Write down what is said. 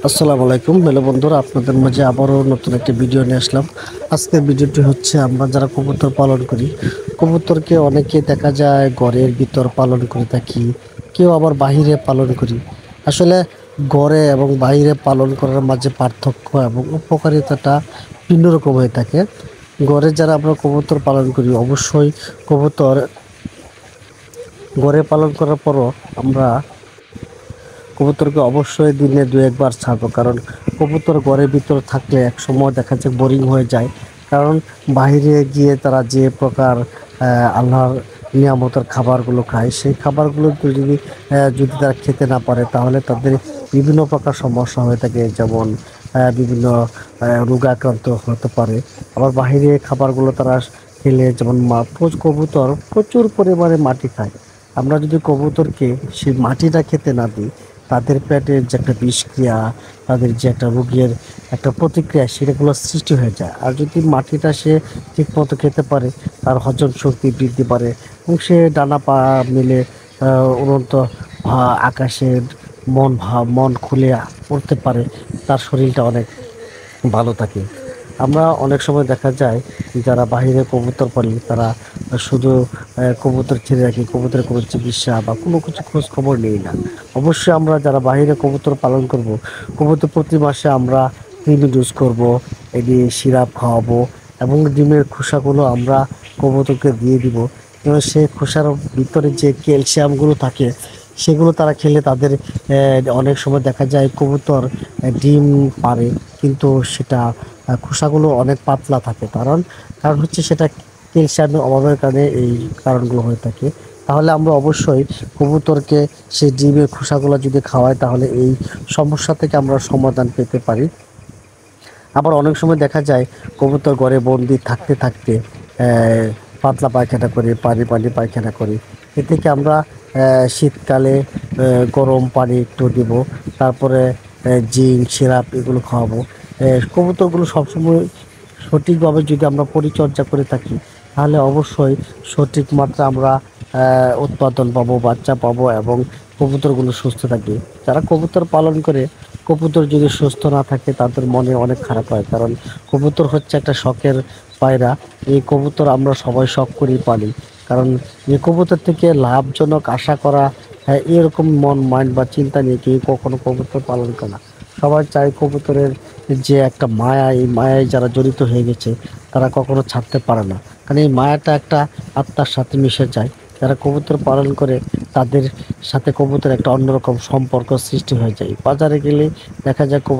আসসালামু আলাইকুম হ্যালো বন্ধুরা, আপনাদের মাঝে আবারও নতুন একটি ভিডিও নিয়ে আসলাম। আজকের ভিডিওটি হচ্ছে আমরা যারা কবুতর পালন করি, কবুতরকে অনেকে দেখা যায় ঘরের ভিতর পালন করে থাকি, কেউ আবার বাহিরে পালন করি। আসলে ঘরে এবং বাইরে পালন করার মাঝে পার্থক্য এবং উপকারিতাটা ভিন্ন রকম হয়ে থাকে। ঘরে যারা আমরা কবুতর পালন করি, অবশ্যই কবুতর ঘরে পালন করার পরও আমরা কবুতরকে অবশ্যই দিনে দু একবার ছাড়বো, কারণ কবুতর ঘরের ভিতর থাকলে এক সময় দেখা যায় বোরিং হয়ে যায়। কারণ বাইরে গিয়ে তারা যে প্রকার আল্লাহর নিয়ামতের খাবারগুলো খায়, সেই খাবারগুলো যদি তারা খেতে না পারে, তাহলে তাদের বিভিন্ন প্রকার সমস্যা হয়ে থাকে, যেমন বিভিন্ন রোগাক্রান্ত হতে পারে। আবার বাইরে খাবারগুলো তারা খেলে, যেমন কবুতর প্রচুর পরিমাণে মাটি খায়। আমরা যদি কবুতরকে সেই মাটিটা খেতে না দিই, তাদের পেটের যে একটা বিষক্রিয়া, তাদের যে একটা রোগের একটা প্রতিক্রিয়া, সেটাগুলো সৃষ্টি হয়ে যায়। আর যদি মাটিটা সে ঠিকমতো খেতে পারে, তার হজম শক্তি বৃদ্ধি পারে এবং সে ডানা পা মেলে উড়ন্ত আকাশের মন খুলে পড়তে পারে, তার শরীরটা অনেক ভালো থাকে। আমরা অনেক সময় দেখা যায় যারা বাহিরে কবুতর পালি, তারা শুধু কবুতর ছেড়ে রাখি, কবুতরের কোনো চিকিৎসা বা কোনো কিছু খোঁজ খবর নেই না। অবশ্যই আমরা যারা বাহিরে কবুতর পালন করব, কবুতর প্রতি মাসে আমরা কৃমি ডোজ করব, এদিকে সিরাপ খাওয়াবো এবং ডিমের খোসাগুলো আমরা কবুতরকে দিয়ে দিব। এবং সেই খোসার ভিতরে যে ক্যালসিয়ামগুলো থাকে, সেগুলো তারা খেলে তাদের অনেক সময় দেখা যায় কবুতর ডিম পারে, কিন্তু সেটা খোসাগুলো অনেক পাতলা থাকে। কারণ কারণ হচ্ছে সেটা ক্যালসিয়ামের অভাবের কারণে এই কারণগুলো হয়ে থাকে। তাহলে আমরা অবশ্যই কবুতরকে সেই ডিমের খোসাগুলো যদি খাওয়াই, তাহলে এই সমস্যা থেকে আমরা সমাধান পেতে পারি। আবার অনেক সময় দেখা যায় কবুতর ঘরে বন্দি থাকতে থাকতে পাতলা পায়খানা করে, পানি পানি পায়খানা করে। এ থেকে আমরা শীতকালে গরম পানি একটু দিব, তারপরে জিঙ্ক সিরাপ এগুলো খাওয়াবো। কবুতরগুলো সবসময় সঠিকভাবে যদি আমরা পরিচর্যা করে থাকি, তাহলে অবশ্যই সঠিক মাত্রা আমরা উৎপাদন পাবো, বাচ্চা পাবো এবং কবুতরগুলো সুস্থ থাকবে। যারা কবুতর পালন করে, কবুতর যদি সুস্থ না থাকে, তাদের মনে অনেক খারাপ হয়। কারণ কবুতর হচ্ছে একটা শখের পায়রা। এই কবুতর আমরা সবাই শখ করেই পালি। কারণ এই কবুতর থেকে লাভজনক আশা করা, এরকম মাইন্ড বা চিন্তা নিয়ে কেউ কখনো কবুতর পালন করে না। সবাই চায় কবুতরের যে একটা মায়া, এই মায়ায় যারা জড়িত হয়ে গেছে, তারা কখনো ছাড়তে পারে না। কারণ এই মায়াটা একটা আত্মার সাথে মিশে যায়। যারা কবুতর পালন করে, তাদের সাথে কবুতর একটা অন্যরকম সম্পর্ক সৃষ্টি হয়ে যায়। বাজারে গেলে দেখা যায় কবুতর